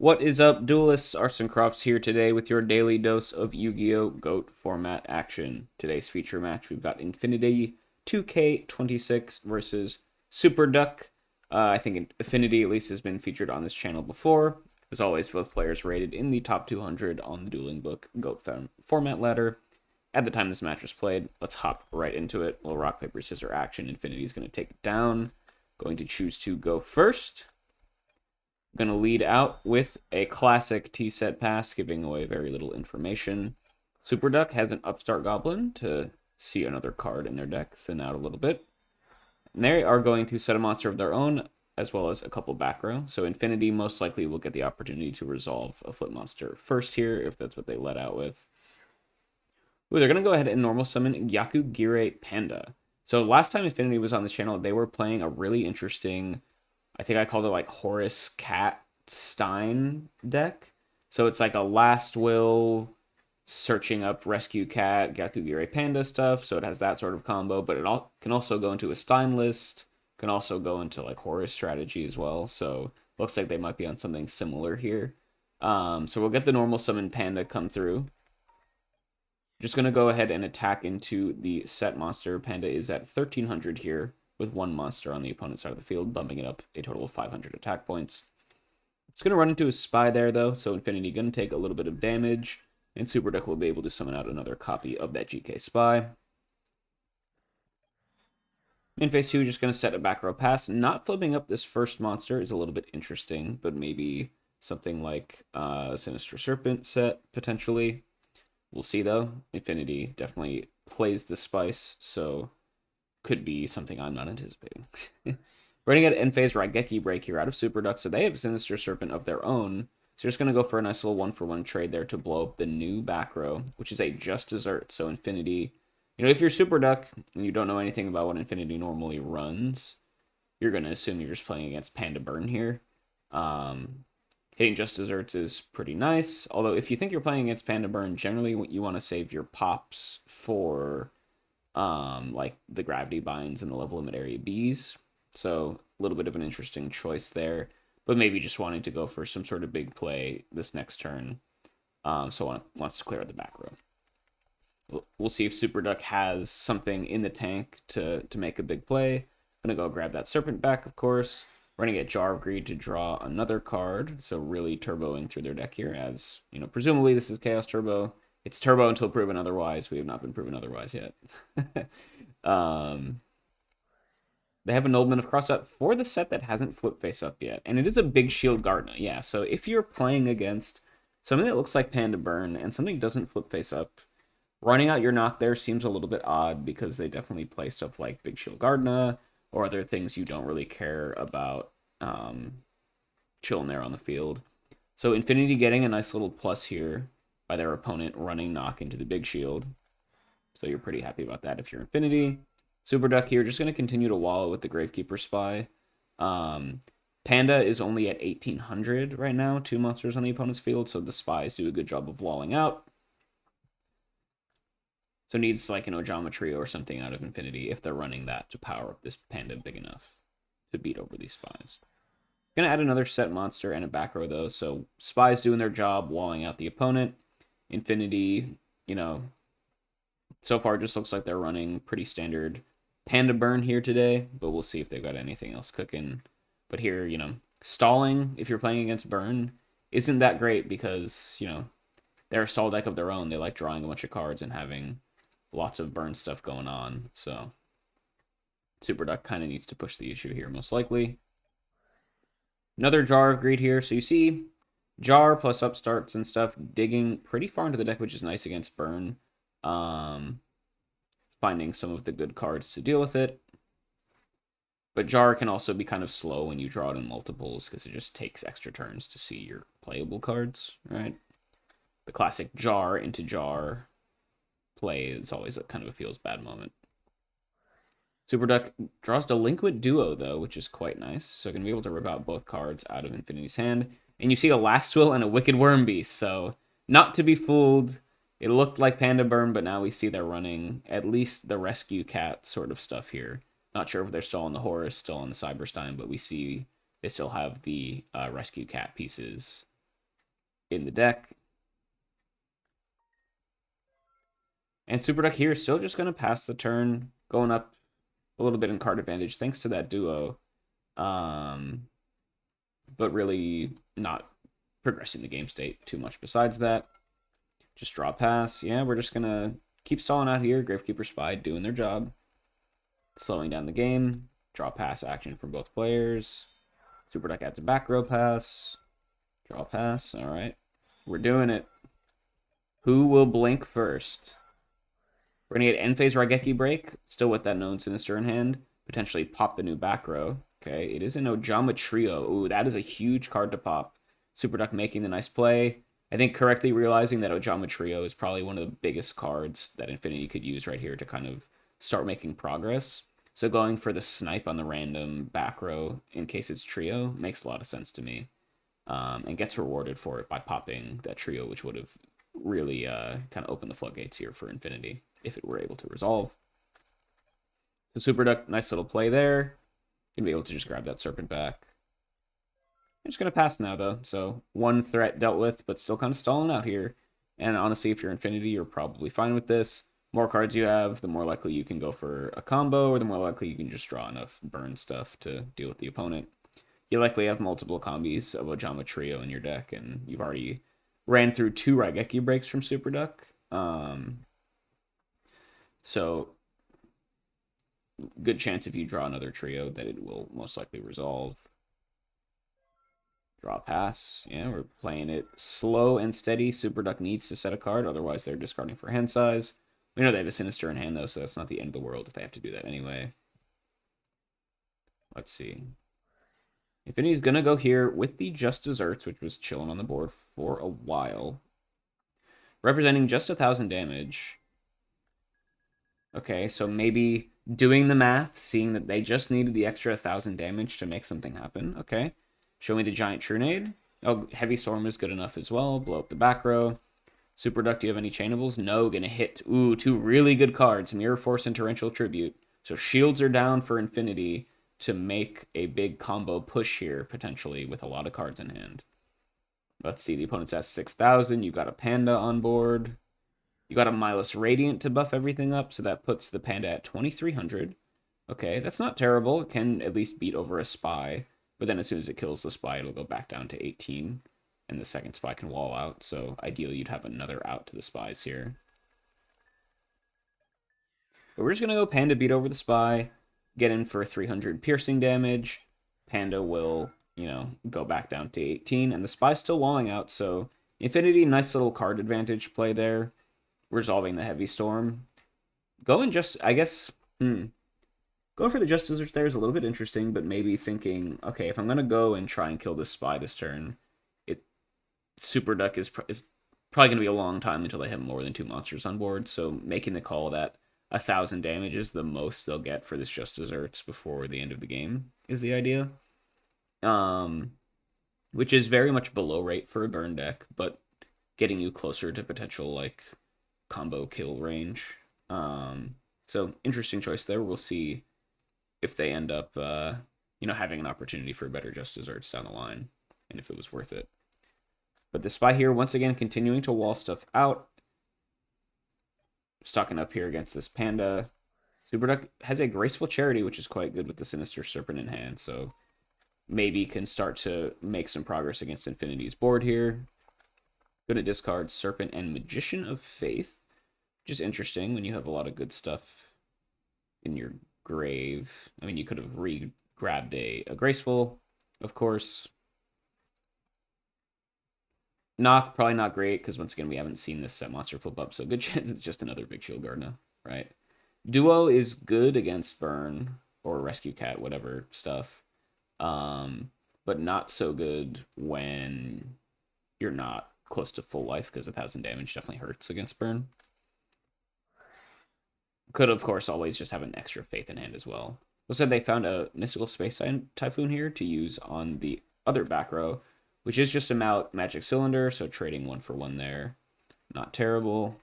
What is up, duelists? Arson Crofts here today with your daily dose of Yu-Gi-Oh! Goat Format action. Today's feature match, we've got Infinity 2K26 versus Super Duck. I think Infinity at least has been featured on this channel before. As always, both players rated in the top 200 on the Duelingbook Goat Format ladder. At the time this match was played, let's hop right into it. Little rock, paper, scissors action. Infinity is going to take it down. Going to choose to go first. Going to lead out with a classic T-set pass, giving away very little information. Super Duck has an Upstart Goblin to see another card in their deck, thin out a little bit. And they are going to set a monster of their own, as well as a couple back row. So Infinity most likely will get the opportunity to resolve a flip monster first here, if that's what they let out with. Ooh, they're going to go ahead and normal summon Gyakugire Panda. So last time Infinity was on this channel, they were playing a really interesting, I think I called it like Horus Cat Stein deck. So it's like a Last Will, searching up Rescue Cat, Gyakugire Panda stuff. So it has that sort of combo, but it can also go into a Stein list, can also go into like Horus strategy as well. So looks like they might be on something similar here. So we'll get the normal summon Panda come through. Just going to go ahead and attack into the set monster. Panda is at 1300 here, with one monster on the opponent's side of the field, bumping it up a total of 500 attack points. It's going to run into a spy there, though, so Infinity going to take a little bit of damage, and Super Duck will be able to summon out another copy of that GK spy. In phase 2, just going to set a back row pass. Not flipping up this first monster is a little bit interesting, but maybe something like Sinister Serpent set, potentially. We'll see, though. Infinity definitely plays the spice, so could be something I'm not anticipating. Running at end phase, Raigeki break here out of Super Duck, so they have Sinister Serpent of their own. So just going to go for a nice little one-for-one trade there to blow up the new back row, which is a Just Dessert. So Infinity, if you're Super Duck and you don't know anything about what Infinity normally runs, you're going to assume you're just playing against Panda Burn here. Hitting Just Desserts is pretty nice, although if you think you're playing against Panda Burn, generally you want to save your pops for like the Gravity Binds and the Level Limit Area Bs. So a little bit of an interesting choice there, but maybe just wanting to go for some sort of big play this next turn. So wants to clear out the back row. We'll see if Super Duck has something in the tank to make a big play. I'm gonna go grab that Serpent back, of course. We're gonna get Jar of Greed to draw another card, so really turboing through their deck here, as presumably this is Chaos Turbo. It's turbo until proven otherwise. We have not been proven otherwise yet. They have a Nobleman of Crossout for the set that hasn't flipped face up yet. And it is a Big Shield Gardna. Yeah, so if you're playing against something that looks like Panda Burn and something doesn't flip face up, running out your knock there seems a little bit odd because they definitely play stuff like Big Shield Gardna or other things you don't really care about chilling there on the field. So Infinity getting a nice little plus here by their opponent running knock into the Big Shield. So you're pretty happy about that if you're Infinity. Super Duck here, just going to continue to wallow with the Gravekeeper Spy. Panda is only at 1800 right now, 2 monsters on the opponent's field, so the Spies do a good job of walling out. So needs like, Geometry or something out of Infinity if they're running that to power up this Panda big enough to beat over these Spies. Gonna add another set monster and a back row though, so Spies doing their job, walling out the opponent. Infinity, so far just looks like they're running pretty standard Panda Burn here today, but we'll see if they've got anything else cooking. But here, stalling, if you're playing against Burn, isn't that great because, they're a stall deck of their own. They like drawing a bunch of cards and having lots of Burn stuff going on. So Super Duck kind of needs to push the issue here, most likely. Another Jar of Greed here. So you see Jar plus Upstarts and stuff digging pretty far into the deck, which is nice against Burn. Finding some of the good cards to deal with it. But Jar can also be kind of slow when you draw it in multiples because it just takes extra turns to see your playable cards, right? The classic Jar into Jar play is always a kind of a feels bad moment. Super Duck draws Delinquent Duo, though, which is quite nice. So going to be able to rip out both cards out of Infinity's hand. And you see a Last Will and a Wicked Worm Beast, so not to be fooled. It looked like Panda Burn, but now we see they're running at least the Rescue Cat sort of stuff here. Not sure if they're still on the Horus, still on the Cyberstein, but we see they still have the Rescue Cat pieces in the deck. And Super Duck here is still just going to pass the turn, going up a little bit in card advantage thanks to that duo. But really not progressing the game state too much besides that. Just draw pass. Yeah, we're just going to keep stalling out here. Gravekeeper Spy doing their job. Slowing down the game. Draw pass action from both players. Super Duck adds a back row pass. Draw pass. All right. We're doing it. Who will blink first? We're going to get end phase Raigeki break. Still with that known Sinister in hand. Potentially pop the new back row. Okay, it is an Ojama Trio. Ooh, that is a huge card to pop. Super Duck making the nice play. I think correctly realizing that Ojama Trio is probably one of the biggest cards that Infinity could use right here to kind of start making progress. So going for the snipe on the random back row in case it's Trio makes a lot of sense to me. And gets rewarded for it by popping that Trio, which would have really kind of opened the floodgates here for Infinity if it were able to resolve. So Super Duck, nice little play there. Gonna be able to just grab that Serpent back. I'm just gonna pass now though, so one threat dealt with, but still kind of stalling out here. And honestly, if you're Infinity, you're probably fine with this. More cards you have, the more likely you can go for a combo, or the more likely you can just draw enough burn stuff to deal with the opponent. You likely have multiple combis of Ojama Trio in your deck, and you've already ran through 2 Raigeki breaks from Super Duck. So good chance if you draw another Trio that it will most likely resolve. Draw pass. Yeah, we're playing it slow and steady. Super Duck needs to set a card, otherwise they're discarding for hand size. We know they have a Sinister in hand, though, so that's not the end of the world if they have to do that anyway. Let's see. Infinity's going to go here with the Just Desserts, which was chilling on the board for a while. Representing just 1,000 damage. Okay, so maybe doing the math, seeing that they just needed the extra 1,000 damage to make something happen. Okay. Show me the Giant Trunade. Oh, Heavy Storm is good enough as well. Blow up the back row. Super Duck, do you have any chainables? No, gonna hit. Ooh, 2 really good cards. Mirror Force and Torrential Tribute. So shields are down for Infinity to make a big combo push here, potentially, with a lot of cards in hand. Let's see, the opponent's at 6,000. You got a Panda on board. You got a Milus Radiant to buff everything up, so that puts the Panda at 2,300. Okay, that's not terrible. It can at least beat over a Spy. But then as soon as it kills the Spy, it'll go back down to 18. And the second Spy can wall out. So ideally, you'd have another out to the Spies here. But we're just going to go Panda beat over the Spy. Get in for 300 piercing damage. Panda will, go back down to 18. And the Spy's still walling out. So Infinity, nice little card advantage play there. Resolving the Heavy Storm. Going just, I guess, Going for the Just Desserts there is a little bit interesting, but maybe thinking, okay, if I'm going to go and try and kill this Spy this turn, Super Duck is probably going to be a long time until they have more than 2 monsters on board, so making the call that 1,000 damage is the most they'll get for this Just Desserts before the end of the game is the idea. Which is very much below rate for a burn deck, but getting you closer to potential, combo kill range. So, interesting choice there. We'll see if they end up, having an opportunity for better Just Desserts down the line, and if it was worth it. But the Spy here, once again, continuing to wall stuff out. Stocking up here against this Panda. Super Duck has a Graceful Charity, which is quite good with the Sinister Serpent in hand, so maybe can start to make some progress against Infinity's board here. Gonna discard Serpent and Magician of Faith, which is interesting when you have a lot of good stuff in your grave. I mean, you could have grabbed a Graceful, of course. Probably not great, because once again, we haven't seen this set monster flip up, so good chance it's just another Big Shield Gardna, right? Duo is good against Burn, or Rescue Cat, whatever stuff, but not so good when you're not close to full life, because 1,000 damage definitely hurts against Burn. Could, of course, always just have an extra Faith in hand as well. Said they found a Mystical Space Typhoon here to use on the other back row, which is just a Magic Cylinder, so trading 1 for 1 there. Not terrible.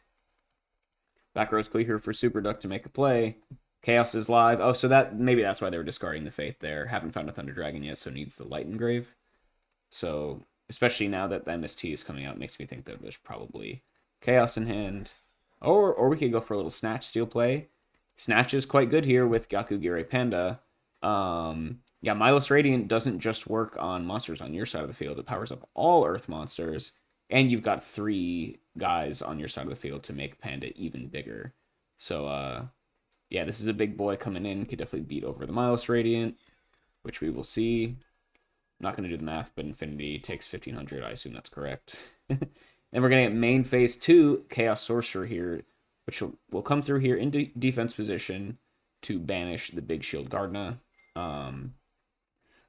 Back row's clear for Super Duck to make a play. Chaos is live. Oh, so maybe that's why they were discarding the Faith there. Haven't found a Thunder Dragon yet, so needs the Light Engrave. So especially now that the MST is coming out, makes me think that there's probably Chaos in hand. Or we could go for a little Snatch Steel play. Snatch is quite good here with Gyakugiri Panda. Yeah, Milos Radiant doesn't just work on monsters on your side of the field. It powers up all Earth monsters, and you've got 3 guys on your side of the field to make Panda even bigger. So, yeah, this is a big boy coming in. Could definitely beat over the Milos Radiant, which we will see. I'm not going to do the math, but Infinity takes 1500. I assume that's correct. And we're going to get main phase 2 Chaos Sorcerer here, which will come through here into defense position to banish the Big Shield Gardna.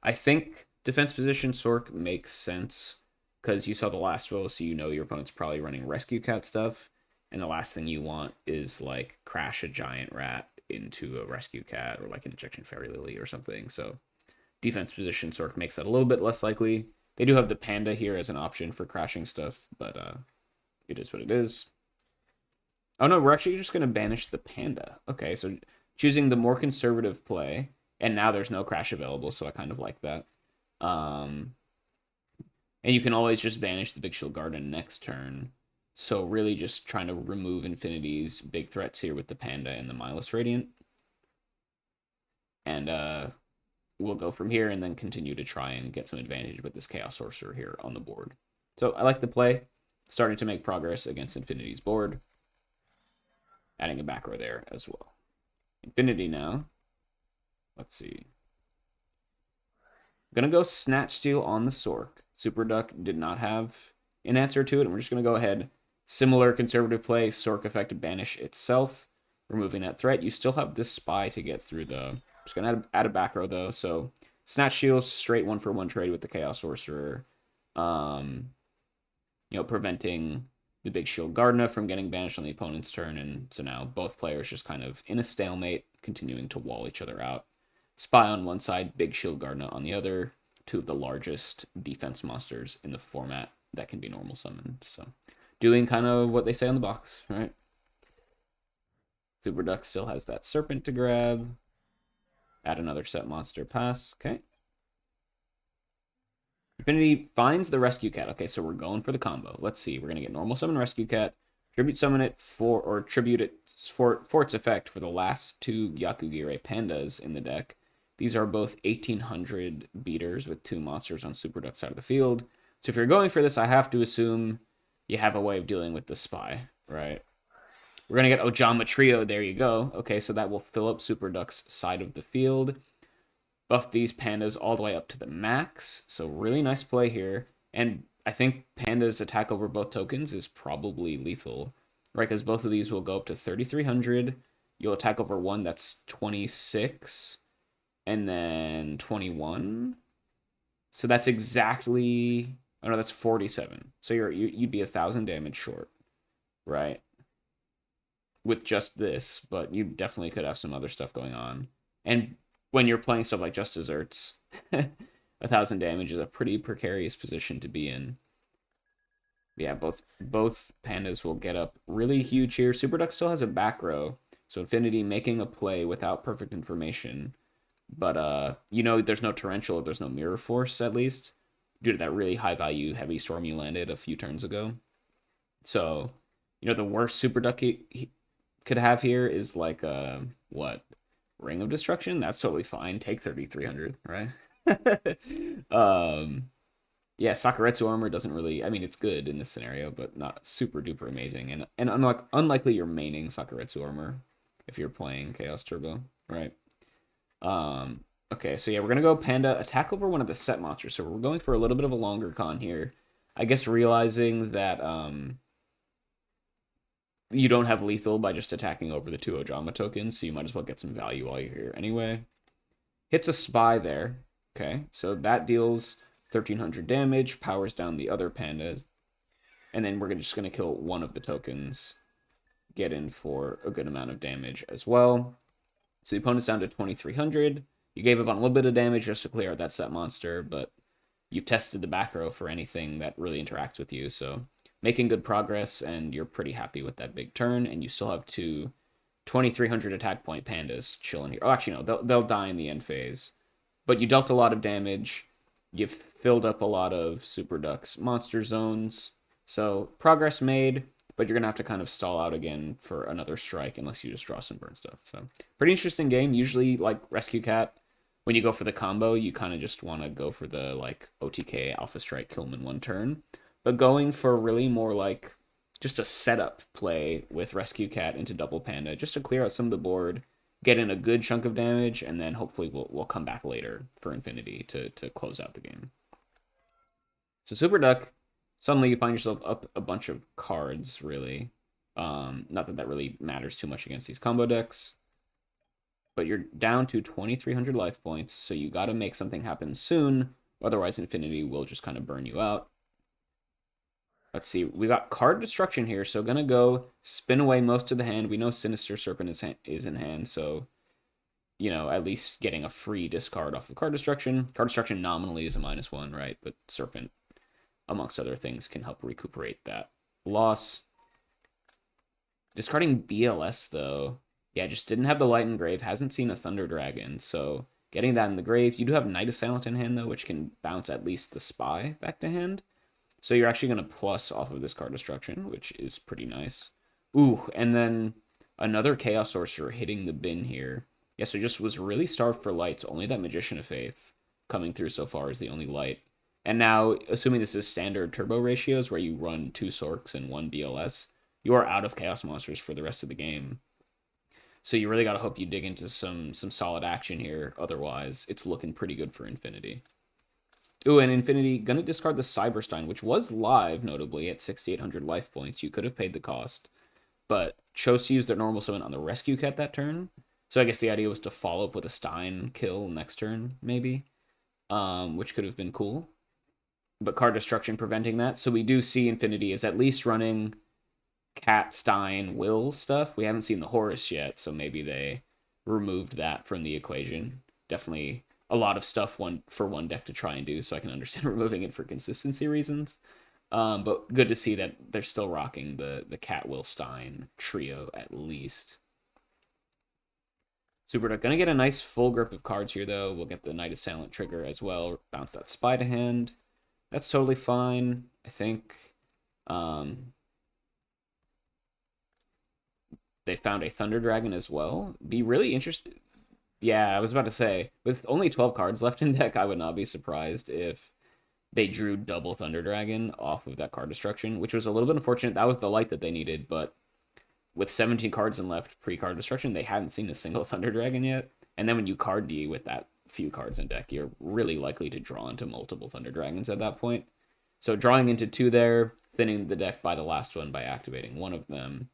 I think defense position Sork makes sense because you saw the last row, so you know your opponent's probably running Rescue Cat stuff, and the last thing you want is like crash a giant rat into a Rescue Cat or like an Injection Fairy Lily or something. So defense position Sork makes that a little bit less likely. They do have the Panda here as an option for crashing stuff, but it is what it is. Oh no, we're actually just going to banish the Panda. Okay, so choosing the more conservative play, and now there's no crash available, so I kind of like that. And you can always just banish the Big Shield Garden next turn. So really just trying to remove Infinity's big threats here with the Panda and the Milos Radiant. And we'll go from here and then continue to try and get some advantage with this Chaos Sorcerer here on the board. So I like the play. Starting to make progress against Infinity's board. Adding a back row there as well. Infinity now. Let's see. I'm going to go Snatch Steal on the Sork. Super Duck did not have an answer to it, and we're just going to go ahead. Similar conservative play, Sork effect to banish itself, removing that threat. You still have this Spy to get through the... Just going to add a back row, though. So Snatch Shield, straight 1-for-1 trade with the Chaos Sorcerer. Preventing the Big Shield Gardna from getting banished on the opponent's turn. And so now both players just kind of in a stalemate, continuing to wall each other out. Spy on one side, Big Shield Gardna on the other. 2 of the largest defense monsters in the format that can be normal summoned. So doing kind of what they say on the box, right? Super Duck still has that Serpent to grab. Add another set monster, pass. Okay. Infinity finds the Rescue Cat. Okay, so we're going for the combo. Let's see. We're going to get normal summon Rescue Cat, tribute summon it tribute it for its effect for the last 2 Gyakugiri Pandas in the deck. These are both 1800 beaters with 2 monsters on Super Duck's side of the field. So if you're going for this, I have to assume you have a way of dealing with the Spy, right? We're going to get Ojama Trio. There you go. Okay, so that will fill up Super Duck's side of the field. Buff these Pandas all the way up to the max. So really nice play here. And I think Panda's attack over both tokens is probably lethal, right? Because both of these will go up to 3,300. You'll attack over one that's 26. And then 21. So that's exactly... Oh, no, that's 47. So you'd be 1,000 damage short, right? With just this, but you definitely could have some other stuff going on. And when you're playing stuff like Just Desserts, 1,000 damage is a pretty precarious position to be in. Yeah, both Pandas will get up really huge here. Super Duck still has a back row, so Infinity making a play without perfect information. But, there's no Torrential, there's no Mirror Force, at least, due to that really high-value Heavy Storm you landed a few turns ago. So, the worst Super Duck he could have here is, like, Ring of Destruction? That's totally fine. Take 3,300, right? Yeah, Sakuretsu Armor doesn't really... I mean, it's good in this scenario, but not super-duper amazing. And unlikely you're maining Sakuretsu Armor if you're playing Chaos Turbo, right? Okay, so yeah, we're gonna go Panda, attack over one of the set monsters. So we're going for a little bit of a longer con here. I guess realizing that you don't have lethal by just attacking over the 2 Ojama tokens, so you might as well get some value while you're here anyway. Hits a Spy there. Okay, so that deals 1,300 damage, powers down the other Pandas, and then we're just gonna kill one of the tokens, get in for a good amount of damage as well. So the opponent's down to 2,300. You gave up on a little bit of damage just to clear out that set monster, but you tested the back row for anything that really interacts with you. So making good progress, and you're pretty happy with that big turn, and you still have 2 2,300 attack point Pandas chilling here. Oh, actually, no, they'll die in the end phase. But you dealt a lot of damage. You've filled up a lot of Super Duck's monster zones. So progress made, but you're going to have to kind of stall out again for another strike unless you just draw some burn stuff. So pretty interesting game. Usually, like Rescue Cat, when you go for the combo, you kind of just want to go for the like OTK Alpha Strike, kill him in one turn. But going for really more like just a setup play with Rescue Cat into Double Panda, just to clear out some of the board, get in a good chunk of damage, and then hopefully we'll come back later for Infinity to close out the game. So Super Duck, suddenly you find yourself up a bunch of cards, really. Not that that really matters too much against these combo decks. But you're down to 2,300 life points, so you got to make something happen soon. Otherwise, Infinity will just kind of burn you out. Let's see. We got card destruction here, so gonna go spin away most of the hand. We know Sinister Serpent is in hand, so you know, at least getting a free discard off of card destruction. Card destruction nominally is a -1, right? But Serpent, amongst other things, can help recuperate that loss. Discarding BLS, though. Yeah, just didn't have the Light in grave. Hasn't seen a Thunder Dragon, so getting that in the grave. You do have Night Assailant in hand, though, which can bounce at least the Spy back to hand. So you're actually going to plus off of this card destruction, which is pretty nice. Ooh, and then another Chaos Sorcerer hitting the bin here. Yeah, so just was really starved for lights. Only that Magician of Faith coming through so far is the only light. And now, assuming this is standard turbo ratios where you run 2 Sorks and 1 BLS, you are out of Chaos Monsters for the rest of the game. So you really got to hope you dig into some solid action here. Otherwise, it's looking pretty good for Infinity. Ooh, and Infinity gonna discard the Cyberstein, which was live, notably, at 6,800 life points. You could have paid the cost, but chose to use their normal summon on the Rescue Cat that turn. So I guess the idea was to follow up with a Stein kill next turn, maybe, which could have been cool. But card destruction preventing that. So we do see Infinity is at least running Cat, Stein, Will stuff. We haven't seen the Horus yet, so maybe they removed that from the equation. Definitely a lot of stuff for one deck to try and do, so I can understand removing it for consistency reasons. But good to see that they're still rocking the Cat, Will, Stein trio at least. Super Duck gonna get a nice full grip of cards here, though. We'll get the Night Assailant trigger as well. Bounce that Spy to hand. That's totally fine, I think. They found a Thunder Dragon as well. Be really interested. Yeah, I was about to say, with only 12 cards left in deck, I would not be surprised if they drew double Thunder Dragon off of that card destruction, which was a little bit unfortunate. That was the light that they needed, but with 17 cards in left pre-card destruction, they hadn't seen a single Thunder Dragon yet. And then when you card D with that few cards in deck, you're really likely to draw into multiple Thunder Dragons at that point. So drawing into 2 there, thinning the deck by the last one by activating one of them.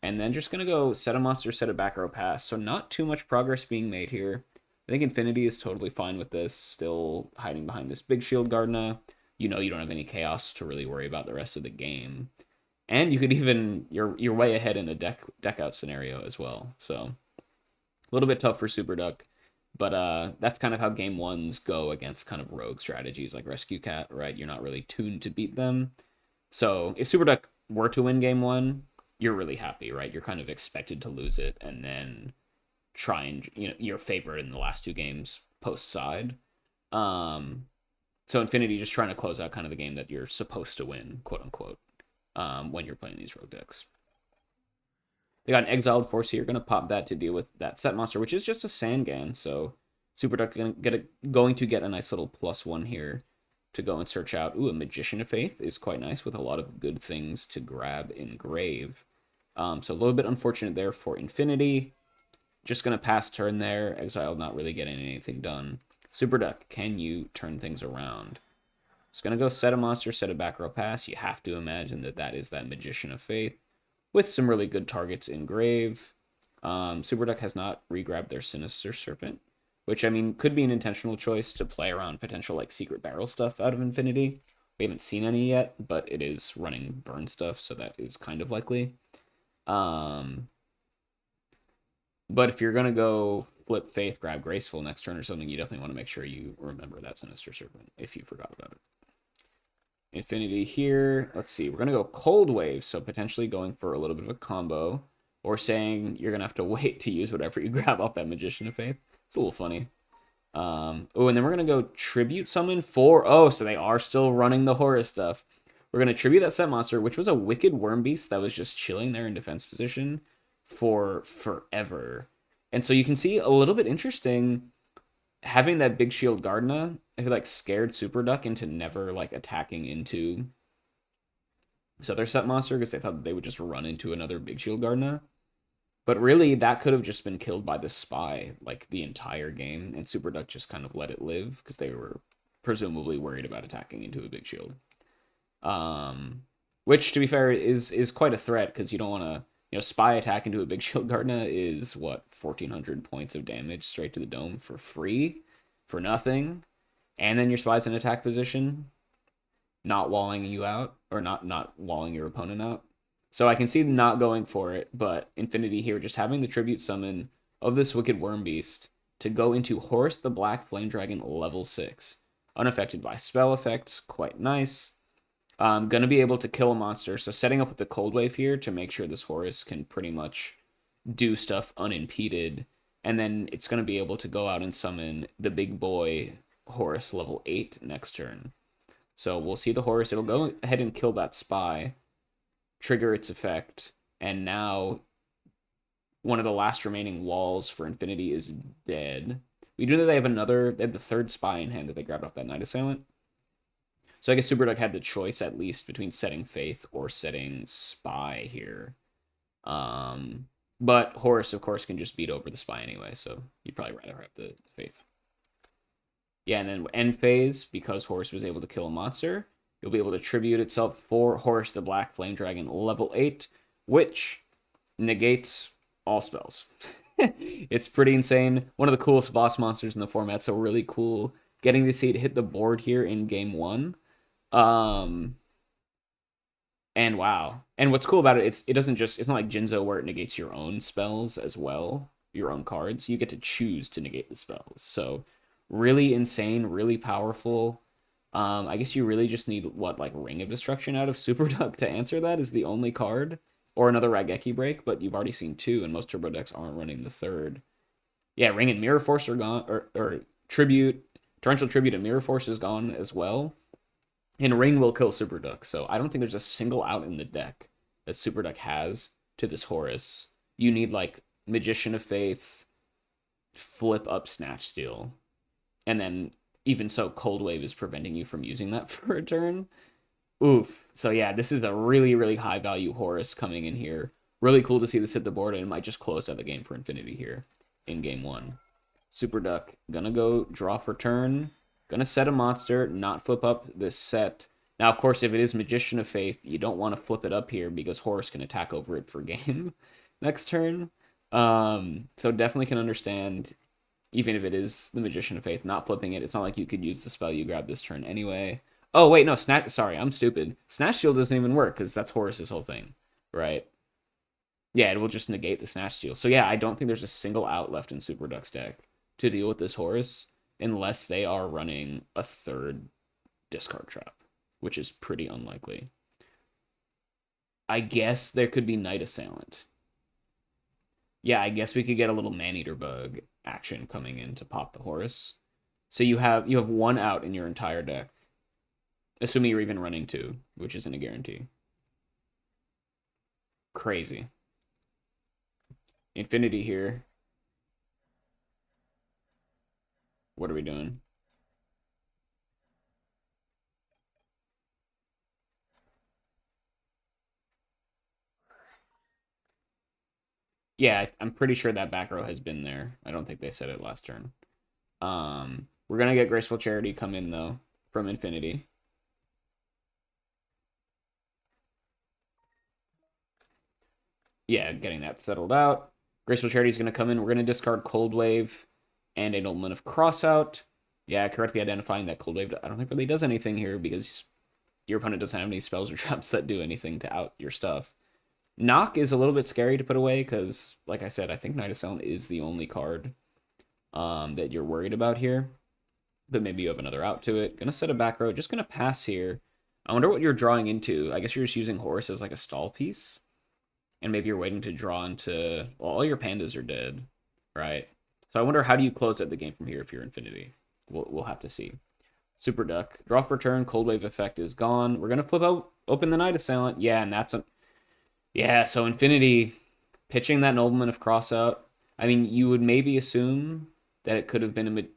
And then just going to go set a monster, set a back row pass. So not too much progress being made here. I think Infinity is totally fine with this, still hiding behind this big shield Gardna. You know you don't have any chaos to really worry about the rest of the game. And you could even, you're way ahead in a deck out scenario as well. So a little bit tough for Super Duck. But that's kind of how game ones go against kind of rogue strategies like Rescue Cat, right? You're not really tuned to beat them. So if Super Duck were to win game 1, you're really happy, right? You're kind of expected to lose it and then try and, you know, your favorite in the last 2 games post side. So Infinity just trying to close out kind of the game that you're supposed to win, quote unquote, when you're playing these rogue decks. They got an Exiled Force here. Going to pop that to deal with that set monster, which is just a Sangan. So Super Duck going to get a nice little +1 here to go and search out. Ooh, a Magician of Faith is quite nice with a lot of good things to grab in grave. So a little bit unfortunate there for Infinity. Just going to pass turn there. Exiled not really getting anything done. Super Duck, can you turn things around? It's going to go set a monster, set a back row pass. You have to imagine that that is that Magician of Faith with some really good targets in grave. Super Duck has not re-grabbed their Sinister Serpent, which, I mean, could be an intentional choice to play around potential, like, Secret Barrel stuff out of Infinity. We haven't seen any yet, but it is running burn stuff, so that is kind of likely. But if you're going to go flip Faith, grab Graceful next turn or something, you definitely want to make sure you remember that Sinister Serpent if you forgot about it. Infinity here. Let's see. We're going to go Cold Wave, so potentially going for a little bit of a combo, or saying you're going to have to wait to use whatever you grab off that Magician of Faith. It's a little funny. Oh, and then we're gonna go tribute summon for. Oh, so they are still running the Horus stuff. We're gonna tribute that set monster, which was a wicked worm beast that was just chilling there in defense position for forever. And so you can see a little bit interesting having that big shield Gardna. I feel like scared Super Duck into never like attacking into this other set monster because they thought they would just run into another big shield Gardna. But really, that could have just been killed by the spy like the entire game, and Super Duck just kind of let it live because they were presumably worried about attacking into a big shield. Um, which, to be fair, is quite a threat because you don't want to, spy attack into a big shield Gardna is what 1,400 points of damage straight to the dome for free, for nothing, and then your spy's in attack position, not walling you out or not walling your opponent out. So I can see not going for it, but Infinity here just having the tribute summon of this Wicked Worm Beast to go into Horus the Black Flame Dragon level 6. Unaffected by spell effects, quite nice. Gonna be able to kill a monster, so setting up with the Cold Wave here to make sure this Horus can pretty much do stuff unimpeded, and then it's gonna be able to go out and summon the big boy Horus level 8 next turn. So we'll see the Horus. It'll go ahead and kill that spy, trigger its effect, and now one of the last remaining walls for Infinity is dead. We do know they have the third spy in hand that they grabbed off that Night Assailant. So I guess Super Duck had the choice at least between setting Faith or setting Spy here. But Horus, of course, can just beat over the Spy anyway, so you'd probably rather have the Faith. Yeah, and then end phase, because Horus was able to kill a monster, you'll be able to tribute itself for Horus the Black Flame Dragon level 8, which negates all spells. It's pretty insane. One of the coolest boss monsters in the format, so really cool getting to see it hit the board here in game 1. And wow. And what's cool about it, it's not like Jinzo where it negates your own spells as well, your own cards. You get to choose to negate the spells. So really insane, really powerful. I guess you really just need what, like Ring of Destruction out of Super Duck to answer that is the only card. Or another Raigeki break, but you've already seen 2, and most turbo decks aren't running the third. Yeah, Ring and Mirror Force are gone, or Tribute, Torrential Tribute and Mirror Force is gone as well. And Ring will kill Super Duck, so I don't think there's a single out in the deck that Super Duck has to this Horus. You need like Magician of Faith, flip up Snatch Steal, and then even so, Cold Wave is preventing you from using that for a turn. Oof. So yeah, this is a really, really high value Horus coming in here. Really cool to see this hit the board, and it might just close out the game for Infinity here in game 1. Super Duck, gonna go draw for turn. Gonna set a monster, not flip up this set. Now, of course, if it is Magician of Faith, you don't want to flip it up here because Horus can attack over it for game next turn. So definitely can understand, even if it is the Magician of Faith, not flipping it. It's not like you could use the spell you grab this turn anyway. Oh, wait, no, sorry, I'm stupid. Snatch Shield doesn't even work because that's Horus's whole thing, right? Yeah, it will just negate the Snatch Steal. So yeah, I don't think there's a single out left in Super Duck's deck to deal with this Horus unless they are running a third discard trap, which is pretty unlikely. I guess there could be Night Assailant. Yeah, I guess we could get a little Maneater Bug action coming in to pop the Horus. So you have one out in your entire deck. Assuming you're even running 2, which isn't a guarantee. Crazy. Infinity here. What are we doing? Yeah, I'm pretty sure that back row has been there. I don't think they said it last turn. We're gonna get Graceful Charity come in though from Infinity. Yeah, getting that settled out. Graceful Charity is gonna come in. We're gonna discard Cold Wave and Annulment of Crossout. Yeah, correctly identifying that Cold Wave I don't think really does anything here because your opponent doesn't have any spells or traps that do anything to out your stuff. Knock is a little bit scary to put away because, like I said, I think Night Assailant is the only card that you're worried about here. But maybe you have another out to it. Gonna set a back row. Just gonna pass here. I wonder what you're drawing into. I guess you're just using Horus as like a stall piece. And maybe you're waiting to draw into... Well, all your pandas are dead, right? So I wonder, how do you close out the game from here if you're Infinity? We'll have to see. Super Duck. Drop return, Cold Wave effect is gone. We're going to flip out, open the Night Assailant. Yeah, and that's a... Yeah, so Infinity pitching that Nobleman of Cross out. I mean, you would maybe assume that it could have been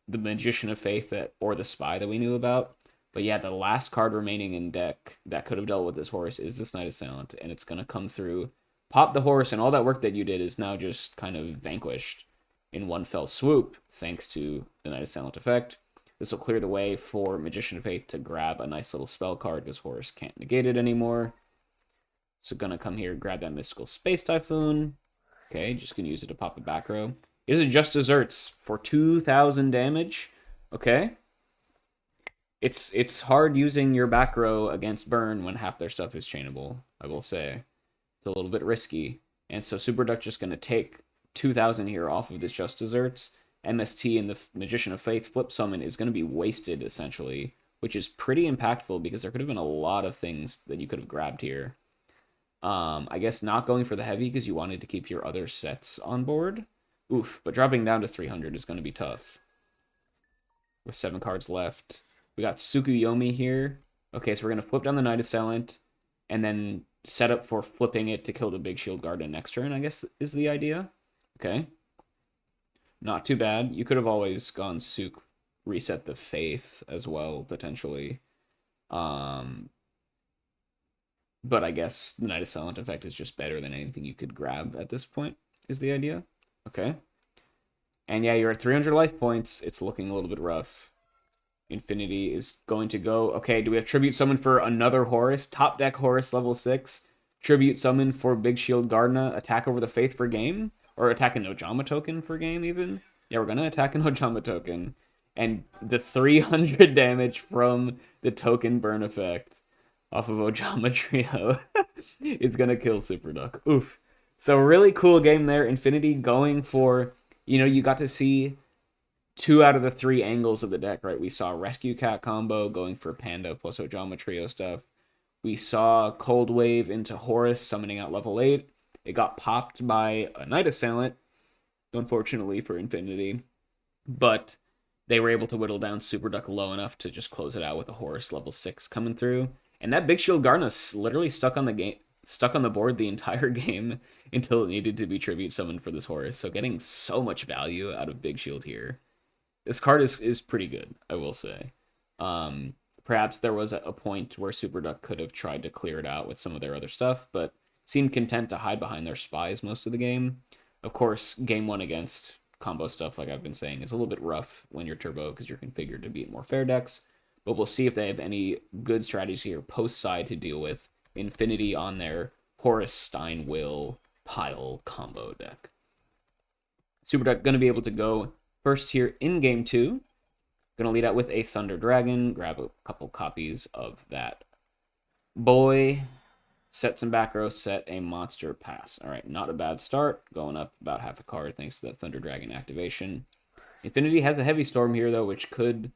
the Magician of Faith that, or the Spy that we knew about. But yeah, the last card remaining in deck that could have dealt with this Horus is this Night Assailant, and it's going to come through, pop the Horus, and all that work that you did is now just kind of vanquished in one fell swoop, thanks to the Night Assailant effect. This will clear the way for Magician of Faith to grab a nice little spell card because Horus can't negate it anymore. So gonna come here, grab that Mystical Space Typhoon. Okay, just gonna use it to pop a back row. It is a Just Desserts for 2,000 damage. Okay. It's hard using your back row against burn when half their stuff is chainable, I will say. It's a little bit risky. And so Super Duck just gonna take 2,000 here off of this Just Desserts. MST and the Magician of Faith flip summon is going to be wasted, essentially, which is pretty impactful because there could have been a lot of things that you could have grabbed here. I guess not going for the heavy because you wanted to keep your other sets on board. Oof, but dropping down to 300 is going to be tough. With 7 cards left. We got Tsukuyomi here. Okay, so we're going to flip down the Night Assailant and then set up for flipping it to kill the Big Shield Guardian next turn, I guess is the idea. Okay. Not too bad. You could have always gone Suk, reset the Faith as well, potentially. But I guess the Night Assailant effect is just better than anything you could grab at this point, is the idea. Okay. And yeah, you're at 300 life points. It's looking a little bit rough. Infinity is going to go... Okay, do we have Tribute Summon for another Horus? Top deck Horus level 6. Tribute Summon for Big Shield Gardna. Attack over the Faith for game? Or attack an Ojama token for game, even? Yeah, we're going to attack an Ojama token. And the 300 damage from the token burn effect off of Ojama Trio is going to kill Super Duck. Oof. So really cool game there. Infinity going for... You know, you got to see 2 out of the 3 angles of the deck, right? We saw Rescue Cat combo going for Panda plus Ojama Trio stuff. We saw Cold Wave into Horus summoning out level 8. It got popped by a Night Assailant, unfortunately for Infinity. But they were able to whittle down Super Duck low enough to just close it out with a Horus level 6 coming through. And that Big Shield Garna's literally stuck on the board the entire game until it needed to be Tribute Summoned for this Horus. So getting so much value out of Big Shield here. This card is pretty good, I will say. Perhaps there was a point where Super Duck could have tried to clear it out with some of their other stuff, but seemed content to hide behind their spies most of the game. Of course, game 1 against combo stuff, like I've been saying, is a little bit rough when you're turbo because you're configured to beat more fair decks. But we'll see if they have any good strategies here post-side to deal with Infinity on their Horus Stein Will pile combo deck. Super Duck going to be able to go first here in game 2. Going to lead out with a Thunder Dragon. Grab a couple copies of that boy. Set some back row, set a monster pass. All right, not a bad start. Going up about half a card thanks to that Thunder Dragon activation. Infinity has a Heavy Storm here, though, which could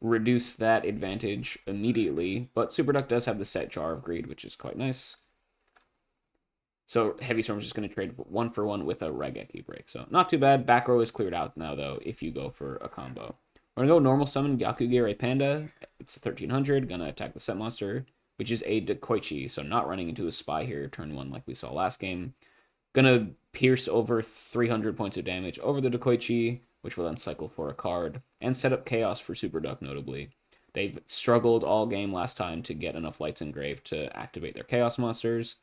reduce that advantage immediately. But Super Duck does have the set Jar of Greed, which is quite nice. So Heavy Storm is just going to trade 1 for 1 with a Regeki break. So not too bad. Back row is cleared out now, though, if you go for a combo. We're going to go normal summon Gyakugere Panda. It's 1300. Going to attack the set monster, which is a Dekoichi, so not running into a spy here, turn 1 like we saw last game. Gonna pierce over 300 points of damage over the Dekoichi, which will then cycle for a card, and set up Chaos for Super Duck, notably. They've struggled all game last time to get enough Lights Engraved to activate their Chaos monsters,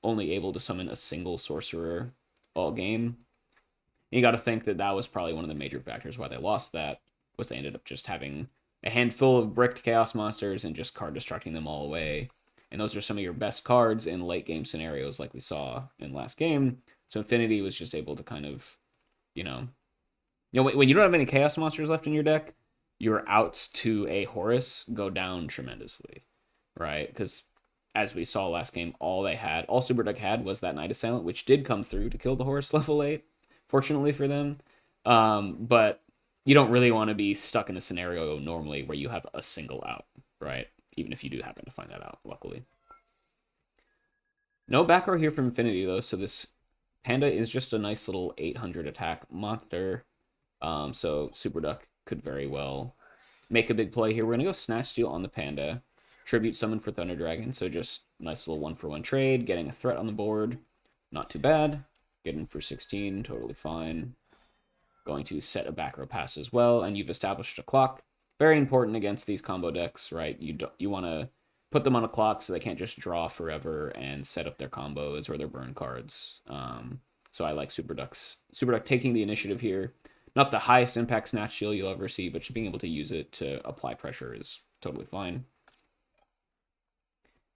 only able to summon a single Sorcerer all game. And you gotta think that that was probably one of the major factors why they lost that, was they ended up just having a handful of bricked Chaos monsters and just card destructing them all away. And those are some of your best cards in late game scenarios like we saw in last game. So Infinity was just able to kind of, when you don't have any Chaos monsters left in your deck, your outs to a Horus go down tremendously, right? Because as we saw last game, all Super Duck had was that Night Assailant, which did come through to kill the Horus level 8, fortunately for them. But you don't really want to be stuck in a scenario normally where you have a single out, right? Even if you do happen to find that out, luckily. No back row here from Infinity, though, so this Panda is just a nice little 800 attack monster. So Super Duck could very well make a big play here. We're going to go Snatch Steal on the Panda. Tribute Summon for Thunder Dragon. So just nice little 1-for-1 trade. Getting a threat on the board. Not too bad. Getting for 16. Totally fine. Going to set a back row pass as well. And you've established a clock. Very important against these combo decks, right? You want to put them on a clock so they can't just draw forever and set up their combos or their burn cards. So I like Super Duck taking the initiative here. Not the highest impact Snatch Steal you'll ever see, but just being able to use it to apply pressure is totally fine.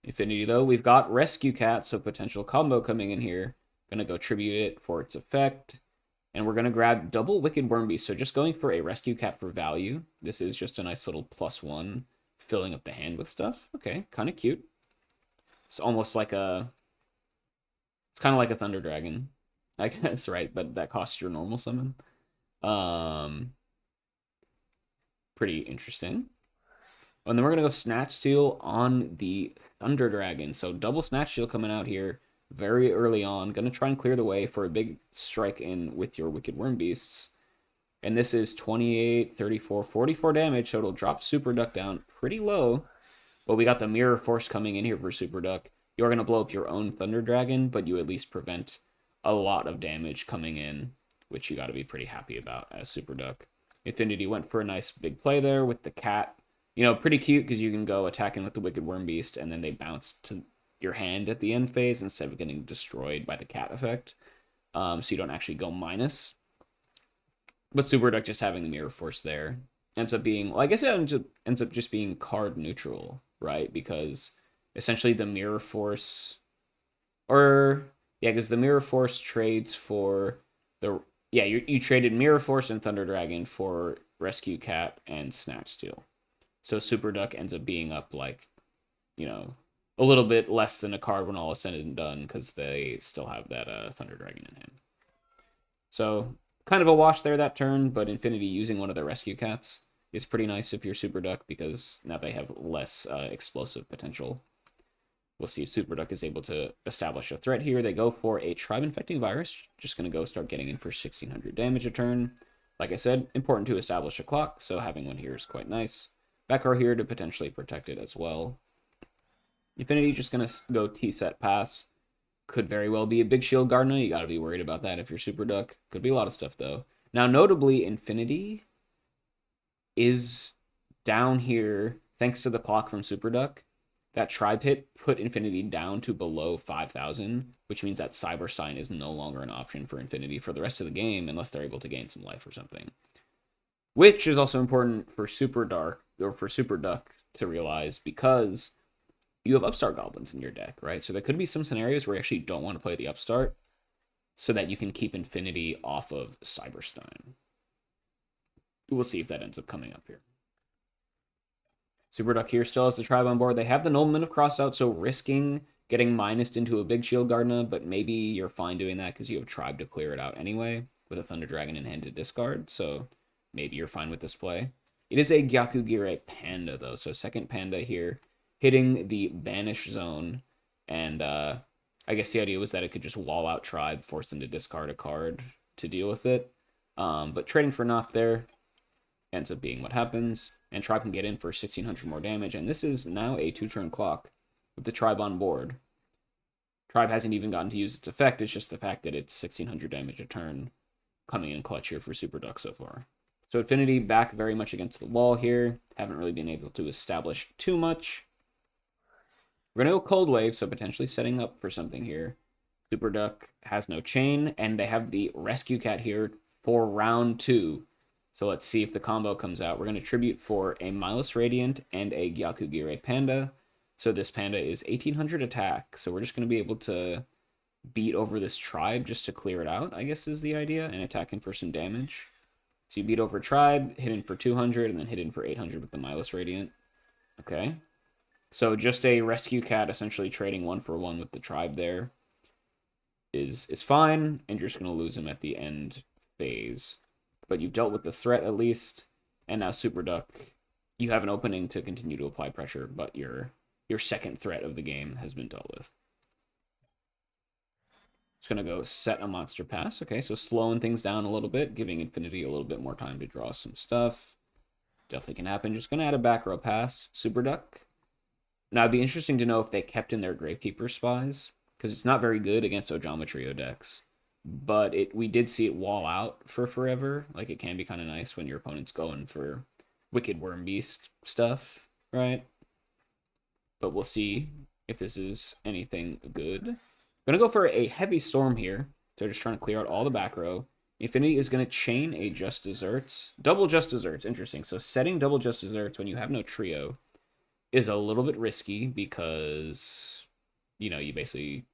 Infinity, though, we've got Rescue Cat, so potential combo coming in here. Gonna go tribute it for its effect. And we're gonna grab double Wicked Worm Beast, so just going for a Rescue Cat for value. This is just a nice little +1, filling up the hand with stuff. Okay, kind of cute. It's almost like a... It's kind of like a Thunder Dragon, I guess, right? But that costs your normal summon. Pretty interesting. And then we're going to go Snatch Steal on the Thunder Dragon. So double Snatch Steal coming out here very early on. Going to try and clear the way for a big strike in with your Wicked Worm Beasts. And this is 28, 34, 44 damage. So it'll drop Super Duck down pretty low. But we got the Mirror Force coming in here for Super Duck. You're going to blow up your own Thunder Dragon, but you at least prevent a lot of damage coming in, which you got to be pretty happy about as Super Duck. Infinity went for a nice big play there with the cat. You know, pretty cute because you can go attacking with the Wicked Worm Beast and then they bounce to your hand at the end phase instead of getting destroyed by the cat effect. So you don't actually go minus. But Super Duck just having the Mirror Force there ends up being, well, I guess it ends up just being card neutral, right? Because essentially the Mirror Force, or yeah, because the Mirror Force trades for the, yeah, you traded Mirror Force and Thunder Dragon for Rescue Cat and Snatch Steal. So Super Duck ends up being up like, you know, a little bit less than a card when all is said and done because they still have that Thunder Dragon in hand. So kind of a wash there that turn, but Infinity using one of their Rescue Cats is pretty nice if you're Super Duck because now they have less explosive potential. We'll see if Super Duck is able to establish a threat here. They go for a Tribe Infecting Virus. Just going to go start getting in for 1600 damage a turn. Like I said, important to establish a clock, so having one here is quite nice. Back row here to potentially protect it as well. Infinity just going to go T-set pass. Could very well be a big shield Gardener. You got to be worried about that if you're Super Duck. Could be a lot of stuff, though. Now, notably, Infinity is down here thanks to the clock from Super Duck. That Tribe hit put Infinity down to below 5,000, which means that Stein is no longer an option for Infinity for the rest of the game unless they're able to gain some life or something. Which is also important for Super Duck to realize because you have Upstart Goblins in your deck, right? So there could be some scenarios where you actually don't want to play the Upstart so that you can keep Infinity off of Cyberstein. We'll see if that ends up coming up here. Super Duck here still has the Tribe on board. They have the Nobleman of Crossed out, so risking getting minused into a big Shield Gardener, but maybe you're fine doing that because you have Tribe to clear it out anyway with a Thunder Dragon in hand to discard, so maybe you're fine with this play. It is a Gyakugire Panda, though, so second Panda here, hitting the Banish Zone, and I guess the idea was that it could just wall out Tribe, force them to discard a card to deal with it, but trading for knock there ends up being what happens, and Tribe can get in for 1600 more damage, and this is now a 2-turn clock with the Tribe on board. Tribe hasn't even gotten to use its effect, it's just the fact that it's 1600 damage a turn coming in clutch here for Super Duck so far. So Infinity back very much against the wall here, haven't really been able to establish too much. We're going to go Cold Wave, so potentially setting up for something here. Super Duck has no chain, and they have the Rescue Cat here for round 2. So let's see if the combo comes out. We're going to tribute for a Milos Radiant and a Gyakugire Panda. So this Panda is 1800 attack. So we're just going to be able to beat over this Tribe just to clear it out, I guess is the idea, and attacking for some damage. So you beat over Tribe, hit in for 200, and then hit in for 800 with the Milos Radiant. Okay. So just a Rescue Cat essentially trading 1-for-1 with the Tribe there is fine, and you're just going to lose him at the end phase. But you've dealt with the threat at least, and now Super Duck, you have an opening to continue to apply pressure, but your second threat of the game has been dealt with. Just going to go set a monster pass. Okay, so slowing things down a little bit, giving Infinity a little bit more time to draw some stuff. Definitely can happen. Just going to add a back row pass. Super Duck. Now, it'd be interesting to know if they kept in their Gravekeeper Spies, because it's not very good against Ojama Trio decks. But we did see it wall out for forever. Like, it can be kind of nice when your opponent's going for Wicked Worm Beast stuff, right? But we'll see if this is anything good. I'm going to go for a Heavy Storm here. So just trying to clear out all the back row. Infinity is going to chain a Just Desserts. Double Just Desserts. Interesting. So setting double Just Desserts when you have no trio is a little bit risky because, you know, you basically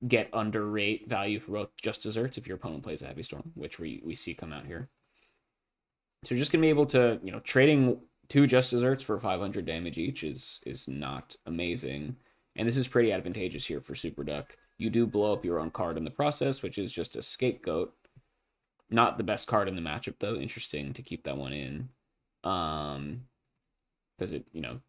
get under rate value for both Just Desserts if your opponent plays a Heavy Storm, which we see come out here. So you're just going to be able to, you know, trading 2 Just Desserts for 500 damage each is not amazing. And this is pretty advantageous here for Super Duck. You do blow up your own card in the process, which is just a Scapegoat. Not the best card in the matchup, though. Interesting to keep that one in. Because it, you know,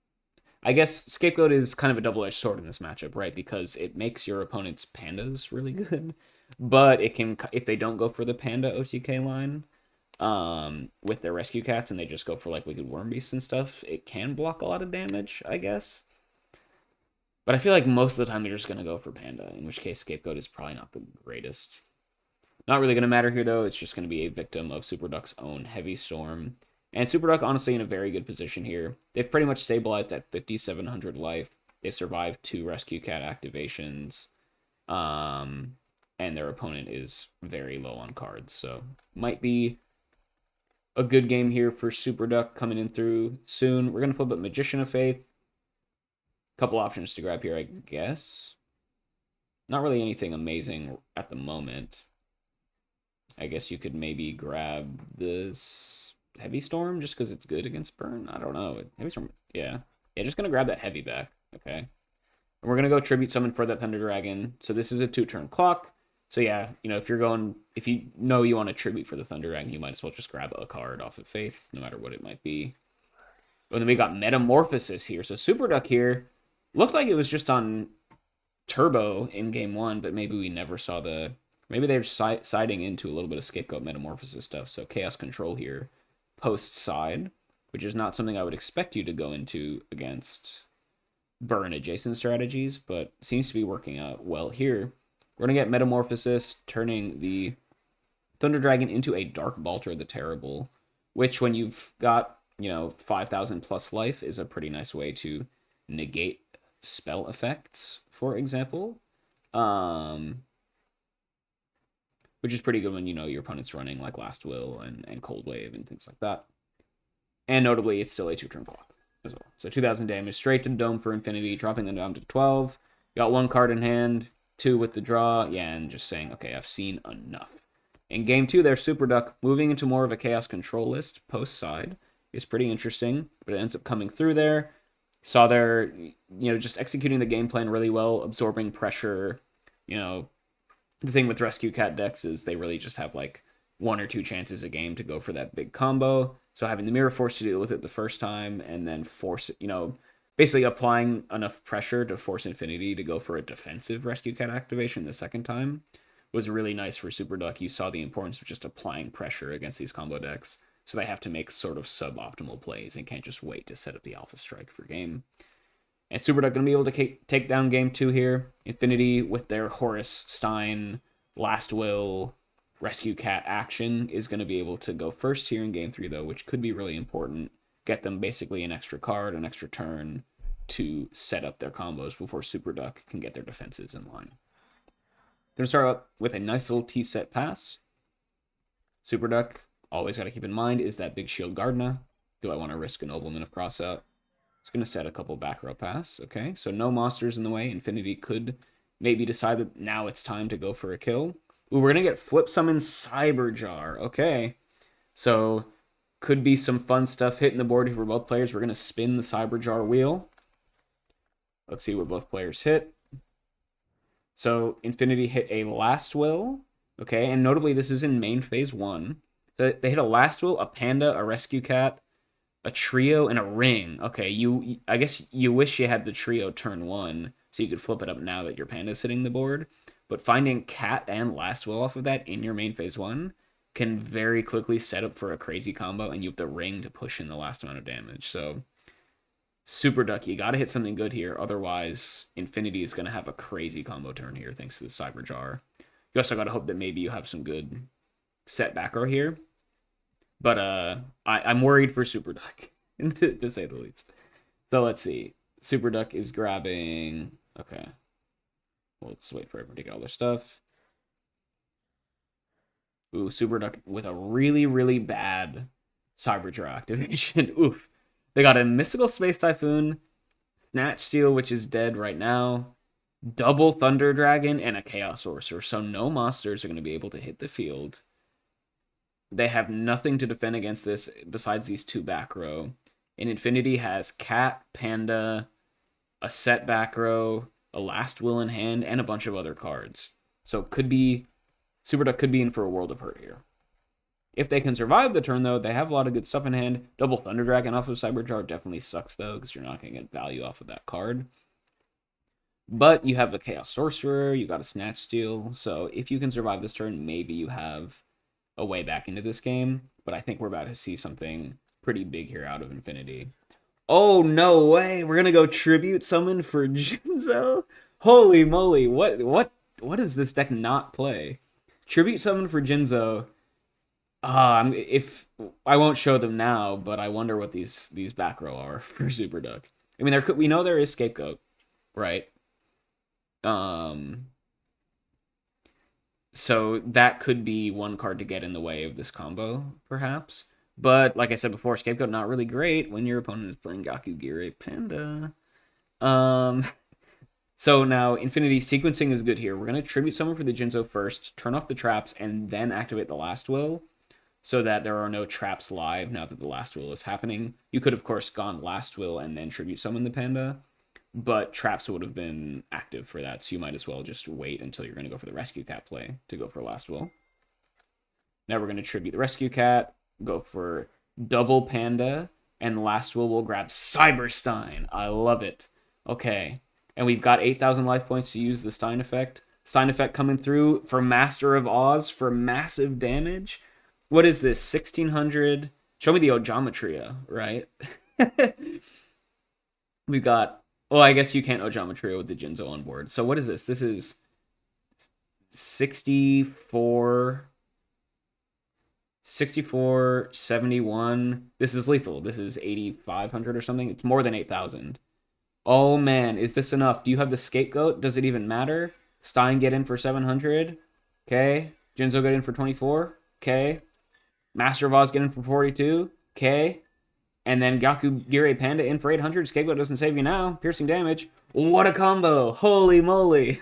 I guess Scapegoat is kind of a double-edged sword in this matchup, right? Because it makes your opponent's pandas really good. But it can, if they don't go for the panda OTK line, with their rescue cats and they just go for like Wicked Worm Beasts and stuff, it can block a lot of damage, I guess. But I feel like most of the time they're just going to go for Panda, in which case Scapegoat is probably not the greatest. Not really going to matter here, though. It's just going to be a victim of Super Duck's own Heavy Storm. And Super Duck, honestly, in a very good position here. They've pretty much stabilized at 5,700 life. They've survived 2 Rescue Cat activations. And their opponent is very low on cards. So, might be a good game here for Super Duck coming in through soon. We're going to flip up Magician of Faith. Couple options to grab here, I guess. Not really anything amazing at the moment. I guess you could maybe grab this Heavy Storm just because it's good against Burn. I don't know. Heavy Storm, yeah. Yeah, just going to grab that Heavy back. Okay. And we're going to go Tribute Summon for that Thunder Dragon. So this is a 2-turn clock. So yeah, you know, if you know you want to Tribute for the Thunder Dragon, you might as well just grab a card off of Faith, no matter what it might be. And then we got Metamorphosis here. So Super Duck here looked like it was just on Turbo in game 1, but maybe we never saw the... Maybe they're siding into a little bit of Scapegoat Metamorphosis stuff. So Chaos Control here post-side, which is not something I would expect you to go into against Burn adjacent strategies, but seems to be working out well here. We're going to get Metamorphosis, turning the Thunder Dragon into a Dark Balter the Terrible, which when you've got, you know, 5,000 plus life is a pretty nice way to negate spell effects, for example. Which is pretty good when, you know, your opponent's running like Last Will and Cold Wave and things like that. And notably, it's still a 2-turn clock as well. So 2,000 damage straight to Dome for Infinity, dropping them down to 12. Got 1 card in hand, 2 with the draw. Yeah, and just saying, okay, I've seen enough. In game 2 there, Super Duck moving into more of a Chaos Control list post-side is pretty interesting, but it ends up coming through there. Saw their, you know, just executing the game plan really well, absorbing pressure. You know, the thing with Rescue Cat decks is they really just have like 1 or 2 chances a game to go for that big combo. So having the Mirror Force to deal with it the first time and then force it, you know, basically applying enough pressure to force Infinity to go for a defensive Rescue Cat activation the second time was really nice for Super Duck. You saw the importance of just applying pressure against these combo decks. So they have to make sort of suboptimal plays and can't just wait to set up the Alpha Strike for game. And Super Duck going to be able to take down game 2 here. Infinity with their Horus, Stein, Last Will, Rescue Cat action is going to be able to go first here in game 3, though, which could be really important. Get them basically an extra card, an extra turn to set up their combos before Super Duck can get their defenses in line. Going to start out with a nice little T-set pass. Super Duck, always got to keep in mind, is that big Shield Gardna. Do I want to risk a Nobleman of Crossout? It's going to set a couple back row pass. Okay, so no monsters in the way. Infinity could maybe decide that now it's time to go for a kill. Ooh, we're going to get Flip Summon Cyberjar. Okay, so could be some fun stuff hitting the board here for both players. We're going to spin the Cyberjar wheel. Let's see what both players hit. So Infinity hit a Last Will. Okay, and notably this is in main phase 1. They hit a Last Will, a Panda, a Rescue Cat, a Trio, and a Ring. Okay, I guess you wish you had the Trio turn 1 so you could flip it up now that your Panda's hitting the board. but finding Cat and Last Will off of that in your main phase 1 can very quickly set up for a crazy combo, and you have the ring to push in the last amount of damage. So Super Duck, you gotta hit something good here, otherwise Infinity is gonna have a crazy combo turn here thanks to the Cyber Jar. You also gotta hope that maybe you have some good set back row here. But I'm worried for Super Duck, to say the least. So let's see. Super Duck is grabbing... Okay. Well, let's wait for everyone to get all their stuff. Ooh, Super Duck with a really, really bad Cyberjar activation. Oof. They got a Mystical Space Typhoon, Snatch Steel, which is dead right now, double Thunder Dragon, and a Chaos Sorcerer. So no monsters are going to be able to hit the field. They have nothing to defend against this besides these two back row. And Infinity has Cat, Panda, a set back row, a Last Will in hand, and a bunch of other cards. So it could be... Super Duck could be in for a world of hurt here. If they can survive the turn, though, they have a lot of good stuff in hand. Double Thunder Dragon off of Cyberjar definitely sucks, though, because you're not going to get value off of that card. But you have a Chaos Sorcerer, you got a Snatch Steel, so if you can survive this turn, maybe you have a way back into this game. But I think we're about to see something pretty big here out of Infinity. Oh, no way! We're going to go Tribute Summon for Jinzo? Holy moly, what does this deck not play? Tribute Summon for Jinzo. If I won't show them now, but I wonder what these back row are for Super Duck. I mean, we know there is Scapegoat, right? So that could be one card to get in the way of this combo, perhaps. But like I said before, Scapegoat not really great when your opponent is playing Gakugire Panda. So now Infinity sequencing is good here. We're gonna Tribute Summon for the Jinzo first, turn off the traps, and then activate the Last Will, so that there are no traps live now that the Last Will is happening. You could, of course, gone Last Will and then Tribute Summon the Panda, but traps would have been active for that, so you might as well just wait until you're going to go for the Rescue Cat play to go for Last Will. Now we're going to Tribute the Rescue Cat, go for double Panda, and Last will grab Cyber Stein. I love it. Okay, and we've got 8,000 life points to use the Stein effect. Stein effect coming through for Master of Oz for massive damage. What is this? 1600. Show me the Ojometria, right? We've got... Well, I guess you can't Ojometria with the Jinzo on board. So what is this? This is 64... 64, 71. This is lethal. This is 8,500 or something. It's more than 8,000. Oh, man. Is this enough? Do you have the Scapegoat? Does it even matter? Stein get in for 700. Okay. Jinzo get in for 24. Okay. Master of Oz get in for 42. Okay. And then Gakugire Panda in for 800. Scapegoat doesn't save you now. Piercing damage. What a combo. Holy moly.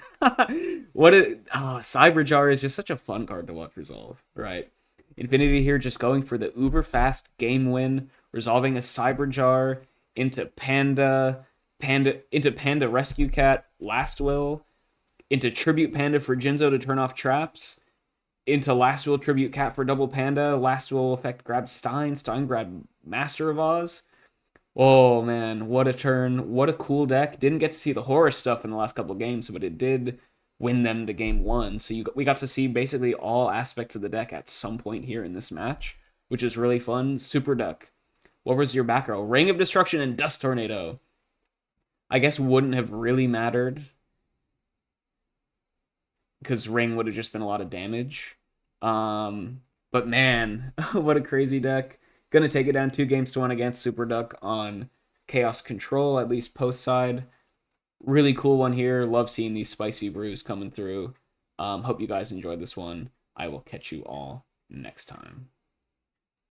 Cyberjar is just such a fun card to watch resolve. Right. Infinity here just going for the uber fast game win, resolving a Cyberjar into Panda Rescue Cat, Last Will, into Tribute Panda for Jinzo to turn off traps, into Last Will Tribute Cat for double Panda, Last Will effect grab Stein grab Master of Oz. Oh man, what a turn, what a cool deck. Didn't get to see the Horus stuff in the last couple of games, but it did win them the game one. So we got to see basically all aspects of the deck at some point here in this match, which is really fun. Super Duck. What was your back row? Ring of Destruction and Dust Tornado. I guess wouldn't have really mattered, because Ring would have just been a lot of damage. But man, what a crazy deck. Gonna take it down 2-1 against Super Duck on Chaos Control, at least post side. Really cool one here. Love seeing these spicy brews coming through. Hope you guys enjoyed this one. I will catch you all next time.